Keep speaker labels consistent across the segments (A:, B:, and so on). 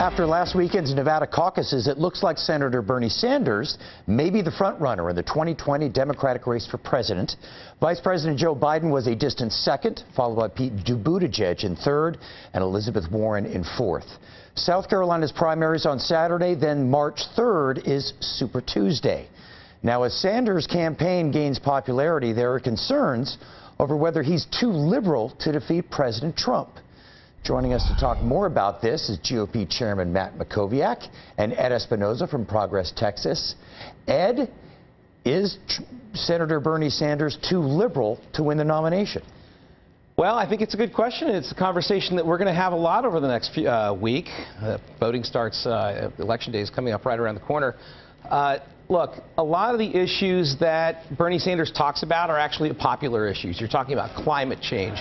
A: After last weekend's Nevada caucuses, it looks like Senator Bernie Sanders may be the front runner in the 2020 Democratic race for president. Vice President Joe Biden was a distant second, followed by Pete Buttigieg in third and Elizabeth Warren in fourth. South Carolina's primaries on Saturday, then March 3rd is Super Tuesday. Now, as Sanders' campaign gains popularity, there are concerns over whether he's too liberal to defeat President Trump. Joining us to talk more about this is GOP Chairman Matt Mackowiak and Ed Espinoza from Progress, Texas. Ed, is Senator Bernie Sanders too liberal to win the nomination?
B: Well, I think it's a good question. It's a conversation that we're going to have a lot over the next week. Voting starts, Election Day is coming up right around the corner. Look, a lot of the issues that Bernie Sanders talks about are actually popular issues. You're talking about climate change,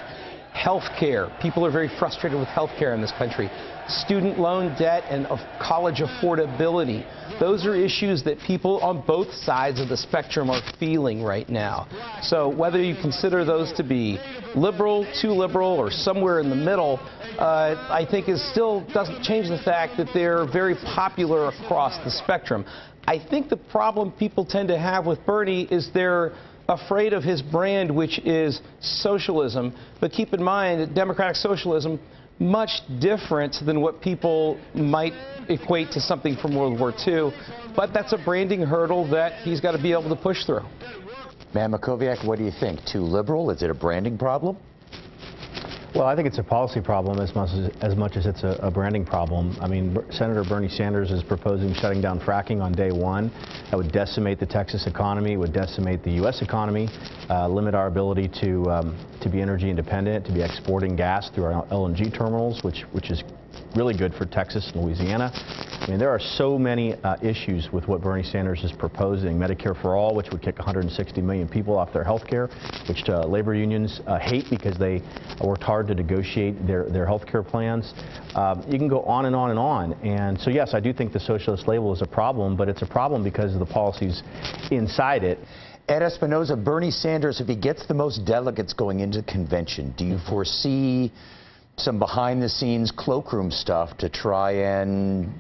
B: health care. People are very frustrated with health care in this country. Student loan debt and college affordability. Those are issues that people on both sides of the spectrum are feeling right now. So whether you consider those to be liberal, too liberal, or somewhere in the middle, I think still doesn't change the fact that they're very popular across the spectrum. I think the problem people tend to have with Bernie is they're afraid of his brand, which is socialism. But keep in mind that democratic socialism, much different than what people might equate to something from World War II. But that's a branding hurdle that he's got to be able to push through.
A: Matt Mackowiak, what do you think? Too liberal? Is it a branding problem?
C: Well, I think it's a policy problem as much as it's a branding problem. I mean, Senator Bernie Sanders is proposing shutting down fracking on day one. That would decimate the Texas economy, would decimate the U.S. economy, limit our ability to be energy independent, to be exporting gas through our LNG terminals, which is really good for Texas and Louisiana. I mean, there are so many issues with what Bernie Sanders is proposing. Medicare for all, which would kick 160 million people off their health care, which labor unions hate because they worked hard to negotiate their health care plans. You can go on and on and on. And so, yes, I do think the socialist label is a problem, but it's a problem because of the policies inside it.
A: Ed Espinoza, Bernie Sanders, if he gets the most delegates going into the convention, do you foresee some behind-the-scenes cloakroom stuff to try and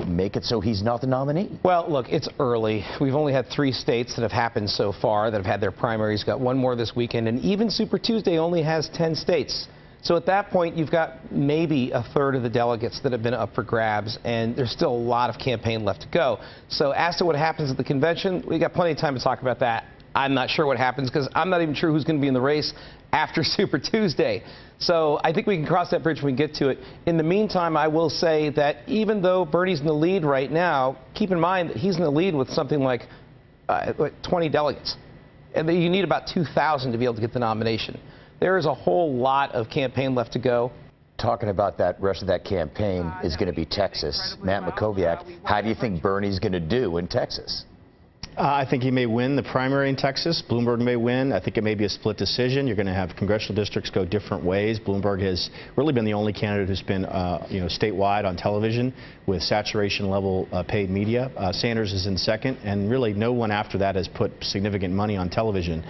A: make it so he's not the nominee?
B: Well, look, it's early. We've only had 3 states that have happened so far that have had their primaries. Got one more this weekend, and even Super Tuesday only has 10 states. So at that point, you've got maybe a third of the delegates that have been up for grabs, and there's still a lot of campaign left to go. So as to what happens at the convention, we got plenty of time to talk about that. I'm not sure what happens because I'm not even sure who's going to be in the race after Super Tuesday. So I think we can cross that bridge when we get to it. In the meantime, I will say that even though Bernie's in the lead right now, keep in mind that he's in the lead with something like 20 delegates. And you need about 2,000 to be able to get the nomination. There is a whole lot of campaign left to go.
A: Talking about that rest of that campaign is going to be Texas. Matt Mackowiak, how do you think Bernie's going to do in Texas?
C: I think he may win the primary in Texas. Bloomberg may win. I think it may be a split decision. You're going to have congressional districts go different ways. Bloomberg has really been the only candidate who's been, statewide on television with saturation level paid media. Sanders is in second, and really no one after that has put significant money on television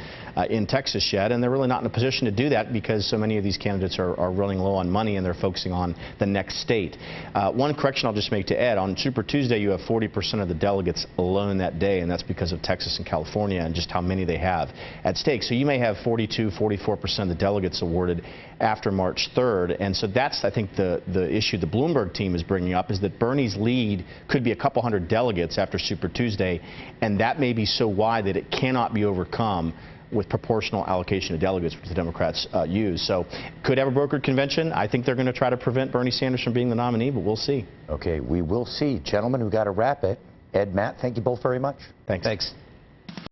C: in Texas yet. And they're really not in a position to do that because so many of these candidates are running low on money and they're focusing on the next state. One correction I'll just make to Ed: on Super Tuesday, you have 40% of the delegates alone that day, and that's because of Texas and California and just how many they have at stake. So you may have 42, 44% of the delegates awarded after March 3rd. And so that's, I think, the issue the Bloomberg team is bringing up, is that Bernie's lead could be a couple hundred delegates after Super Tuesday, and that may be so wide that it cannot be overcome with proportional allocation of delegates, which the Democrats use. So could have a brokered convention. I think they're going to try to prevent Bernie Sanders from being the nominee, but we'll see.
A: Okay, we will see. Gentlemen, we've got to wrap it. Ed, Matt, thank you both very much.
C: Thanks.
B: Thanks.